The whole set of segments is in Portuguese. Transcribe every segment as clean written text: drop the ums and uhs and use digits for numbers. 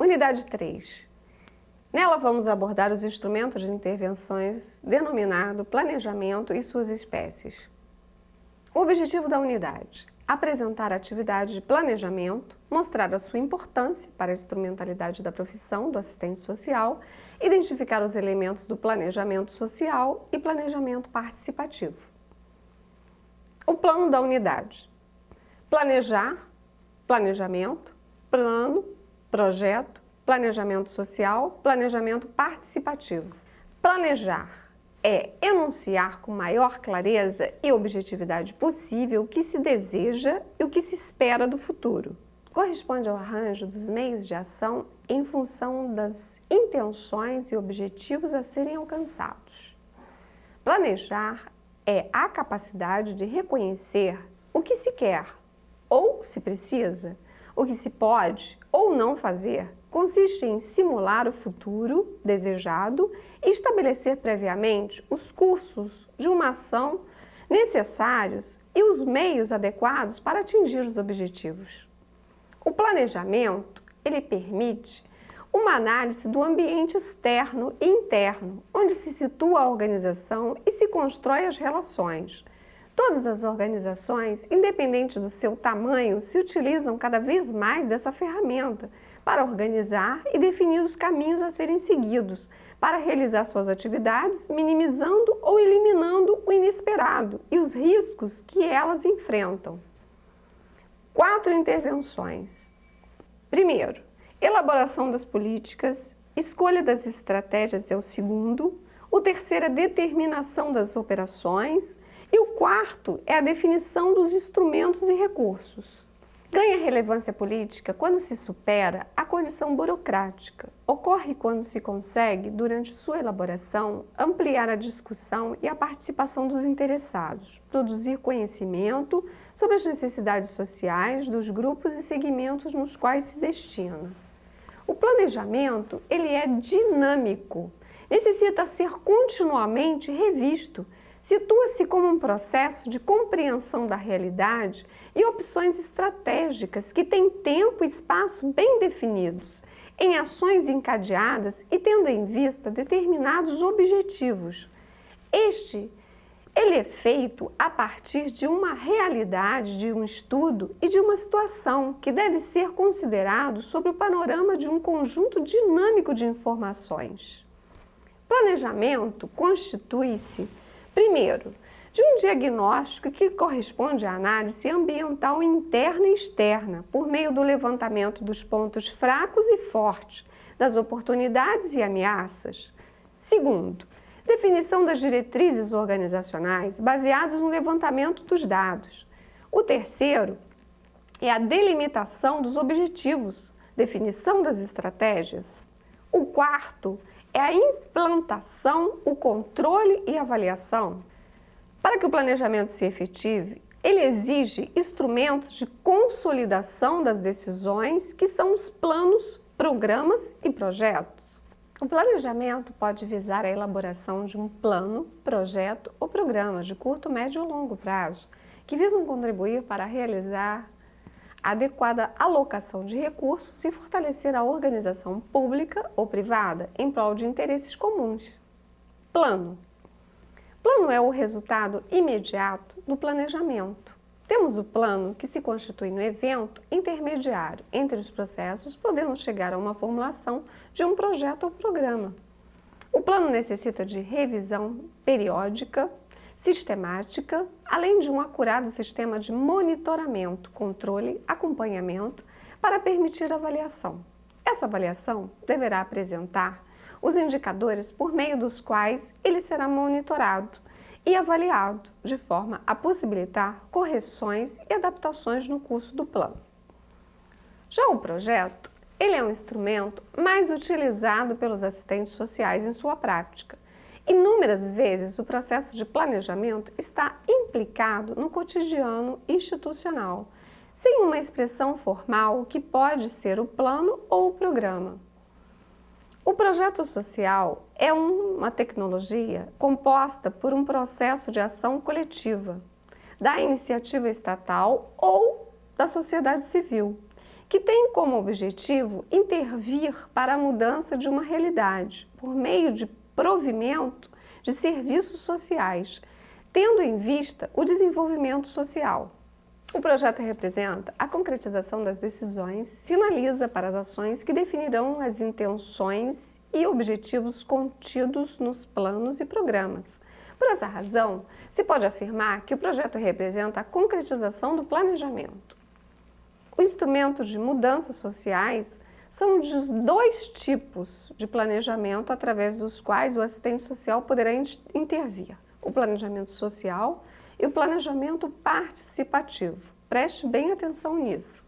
Unidade 3. Nela vamos abordar os instrumentos de intervenções denominado planejamento e suas espécies. O objetivo da unidade: apresentar a atividade de planejamento, mostrar a sua importância para a instrumentalidade da profissão do assistente social, identificar os elementos do planejamento social e planejamento participativo. O plano da unidade: planejar, planejamento, plano, projeto, planejamento social, planejamento participativo. Planejar é enunciar com maior clareza e objetividade possível o que se deseja e o que se espera do futuro. Corresponde ao arranjo dos meios de ação em função das intenções e objetivos a serem alcançados. Planejar é a capacidade de reconhecer o que se quer ou se precisa, o que se pode ou não fazer. Consiste em simular o futuro desejado e estabelecer previamente os cursos de uma ação necessários e os meios adequados para atingir os objetivos. O planejamento, ele permite uma análise do ambiente externo e interno, onde se situa a organização e se constrói as relações. Todas as organizações, independente do seu tamanho, se utilizam cada vez mais dessa ferramenta para organizar e definir os caminhos a serem seguidos, para realizar suas atividades, minimizando ou eliminando o inesperado e os riscos que elas enfrentam. 4 intervenções. Primeiro, elaboração das políticas, escolha das estratégias é o segundo. O terceiro é determinação das operações. E o quarto é a definição dos instrumentos e recursos. Ganha relevância política quando se supera a condição burocrática. Ocorre quando se consegue, durante sua elaboração, ampliar a discussão e a participação dos interessados, produzir conhecimento sobre as necessidades sociais dos grupos e segmentos nos quais se destina. O planejamento, ele é dinâmico, necessita ser continuamente revisto. Situa-se como um processo de compreensão da realidade e opções estratégicas que têm tempo e espaço bem definidos, em ações encadeadas e tendo em vista determinados objetivos. Ele é feito a partir de uma realidade, de um estudo e de uma situação que deve ser considerado sobre o panorama de um conjunto dinâmico de informações. Planejamento constitui-se primeiro, de um diagnóstico que corresponde à análise ambiental interna e externa, por meio do levantamento dos pontos fracos e fortes, das oportunidades e ameaças. Segundo, definição das diretrizes organizacionais baseadas no levantamento dos dados. O terceiro é a delimitação dos objetivos, definição das estratégias. O quarto é a implantação, o controle e avaliação. Para que o planejamento se efetive, ele exige instrumentos de consolidação das decisões, que são os planos, programas e projetos. O planejamento pode visar a elaboração de um plano, projeto ou programa de curto, médio ou longo prazo, que visam contribuir para realizar a adequada alocação de recursos e fortalecer a organização pública ou privada em prol de interesses comuns. Plano. Plano é o resultado imediato do planejamento. Temos o plano que se constitui no evento intermediário entre os processos, podendo chegar a uma formulação de um projeto ou programa. O plano necessita de revisão periódica, sistemática, além de um acurado sistema de monitoramento, controle, acompanhamento para permitir avaliação. Essa avaliação deverá apresentar os indicadores por meio dos quais ele será monitorado e avaliado, de forma a possibilitar correções e adaptações no curso do plano. Já o projeto, ele é um instrumento mais utilizado pelos assistentes sociais em sua prática. Inúmeras vezes o processo de planejamento está implicado no cotidiano institucional, sem uma expressão formal que pode ser o plano ou o programa. O projeto social é uma tecnologia composta por um processo de ação coletiva, da iniciativa estatal ou da sociedade civil, que tem como objetivo intervir para a mudança de uma realidade por meio de provimento de serviços sociais, tendo em vista o desenvolvimento social. O projeto representa a concretização das decisões, sinaliza para as ações que definirão as intenções e objetivos contidos nos planos e programas. Por essa razão, se pode afirmar que o projeto representa a concretização do planejamento. Os instrumentos de mudanças sociais são os dois tipos de planejamento através dos quais o assistente social poderá intervir: o planejamento social e o planejamento participativo. Preste bem atenção nisso,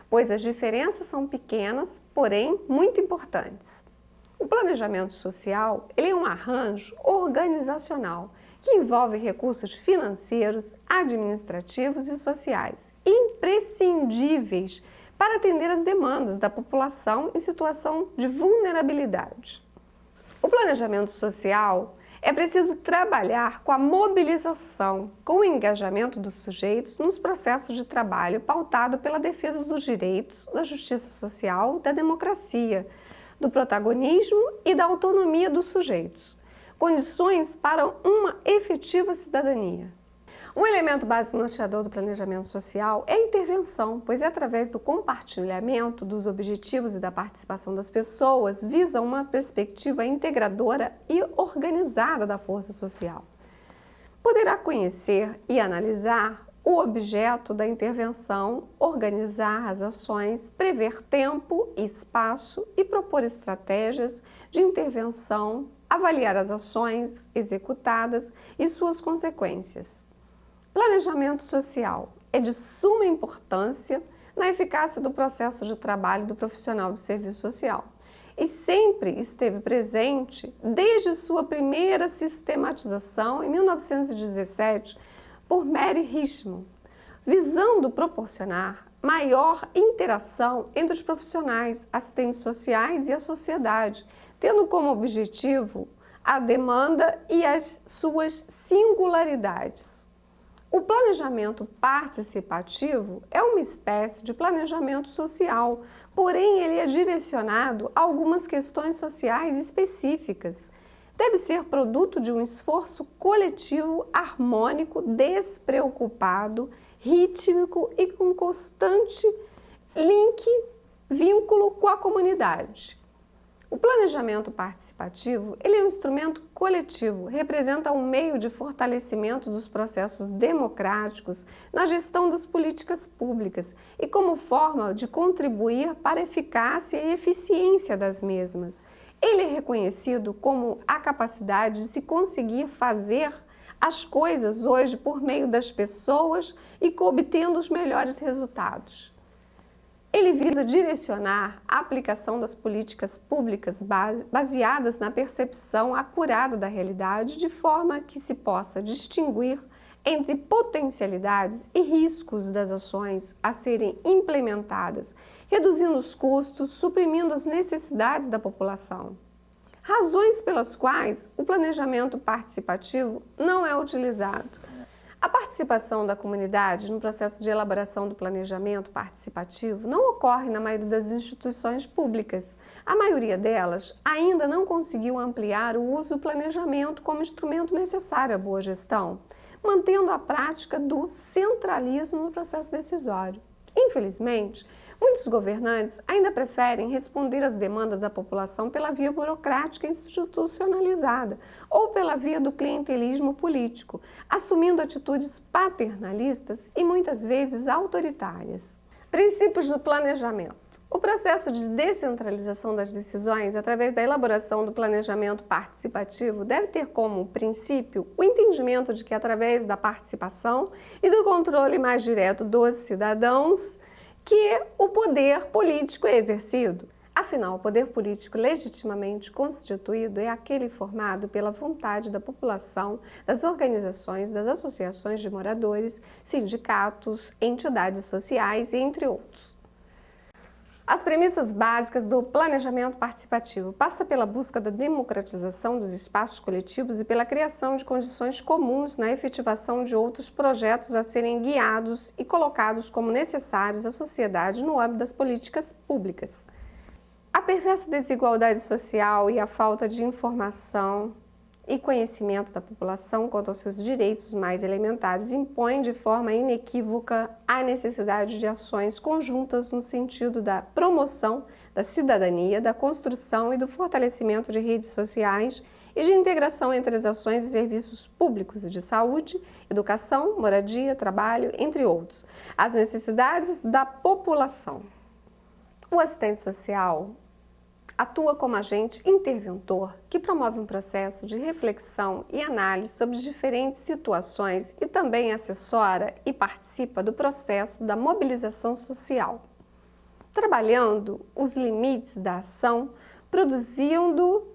pois as diferenças são pequenas, porém muito importantes. O planejamento social ele é um arranjo organizacional que envolve recursos financeiros, administrativos e sociais, imprescindíveis para atender às demandas da população em situação de vulnerabilidade. O planejamento social é preciso trabalhar com a mobilização, com o engajamento dos sujeitos nos processos de trabalho pautado pela defesa dos direitos, da justiça social, da democracia, do protagonismo e da autonomia dos sujeitos. Condições para uma efetiva cidadania. Um elemento básico norteador do planejamento social é a intervenção, pois é através do compartilhamento dos objetivos e da participação das pessoas visa uma perspectiva integradora e organizada da força social. Poderá conhecer e analisar o objeto da intervenção, organizar as ações, prever tempo e espaço e propor estratégias de intervenção, avaliar as ações executadas e suas consequências. Planejamento social é de suma importância na eficácia do processo de trabalho do profissional de serviço social e sempre esteve presente desde sua primeira sistematização em 1917 por Mary Richmond, visando proporcionar maior interação entre os profissionais, assistentes sociais e a sociedade, tendo como objetivo a demanda e as suas singularidades. O planejamento participativo é uma espécie de planejamento social, porém ele é direcionado a algumas questões sociais específicas. Deve ser produto de um esforço coletivo, harmônico, despreocupado, rítmico e com constante vínculo com a comunidade. O planejamento participativo ele é um instrumento coletivo, representa um meio de fortalecimento dos processos democráticos na gestão das políticas públicas e como forma de contribuir para a eficácia e eficiência das mesmas. Ele é reconhecido como a capacidade de se conseguir fazer as coisas hoje por meio das pessoas e obtendo os melhores resultados. Ele visa direcionar a aplicação das políticas públicas baseadas na percepção acurada da realidade, de forma que se possa distinguir entre potencialidades e riscos das ações a serem implementadas, reduzindo os custos, suprimindo as necessidades da população. Razões pelas quais o planejamento participativo não é utilizado. A participação da comunidade no processo de elaboração do planejamento participativo não ocorre na maioria das instituições públicas. A maioria delas ainda não conseguiu ampliar o uso do planejamento como instrumento necessário à boa gestão, mantendo a prática do centralismo no processo decisório. Infelizmente, muitos governantes ainda preferem responder às demandas da população pela via burocrática institucionalizada ou pela via do clientelismo político, assumindo atitudes paternalistas e muitas vezes autoritárias. Princípios do planejamento. O processo de descentralização das decisões através da elaboração do planejamento participativo deve ter como princípio o entendimento de que através da participação e do controle mais direto dos cidadãos que o poder político é exercido. Afinal, o poder político legitimamente constituído é aquele formado pela vontade da população, das organizações, das associações de moradores, sindicatos, entidades sociais, entre outros. As premissas básicas do planejamento participativo passa pela busca da democratização dos espaços coletivos e pela criação de condições comuns na efetivação de outros projetos a serem guiados e colocados como necessários à sociedade no âmbito das políticas públicas. A perversa desigualdade social e a falta de informação e conhecimento da população quanto aos seus direitos mais elementares impõem de forma inequívoca a necessidade de ações conjuntas no sentido da promoção da cidadania, da construção e do fortalecimento de redes sociais e de integração entre as ações e serviços públicos e de saúde, educação, moradia, trabalho, entre outros, as necessidades da população. O assistente social atua como agente interventor que promove um processo de reflexão e análise sobre diferentes situações e também assessora e participa do processo da mobilização social, trabalhando os limites da ação, produzindo,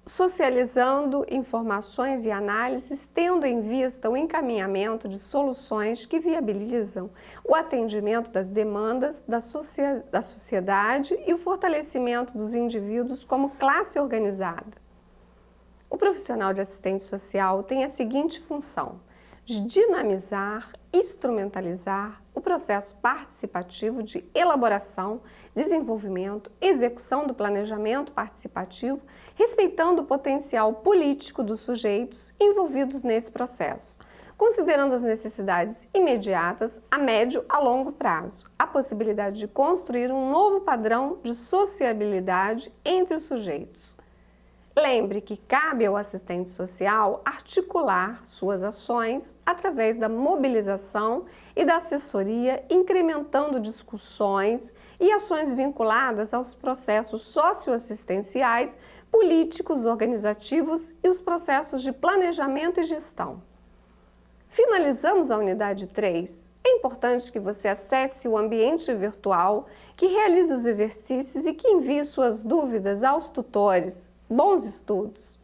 socializando informações e análises, tendo em vista o encaminhamento de soluções que viabilizam o atendimento das demandas da sociedade e o fortalecimento dos indivíduos como classe organizada. O profissional de assistente social tem a seguinte função: de dinamizar, instrumentalizar o processo participativo de elaboração, desenvolvimento, execução do planejamento participativo, respeitando o potencial político dos sujeitos envolvidos nesse processo, considerando as necessidades imediatas a médio a longo prazo, a possibilidade de construir um novo padrão de sociabilidade entre os sujeitos. Lembre que cabe ao assistente social articular suas ações através da mobilização e da assessoria, incrementando discussões e ações vinculadas aos processos socioassistenciais, políticos, organizativos e os processos de planejamento e gestão. Finalizamos a unidade 3. É importante que você acesse o ambiente virtual, que realize os exercícios e que envie suas dúvidas aos tutores. Bons estudos!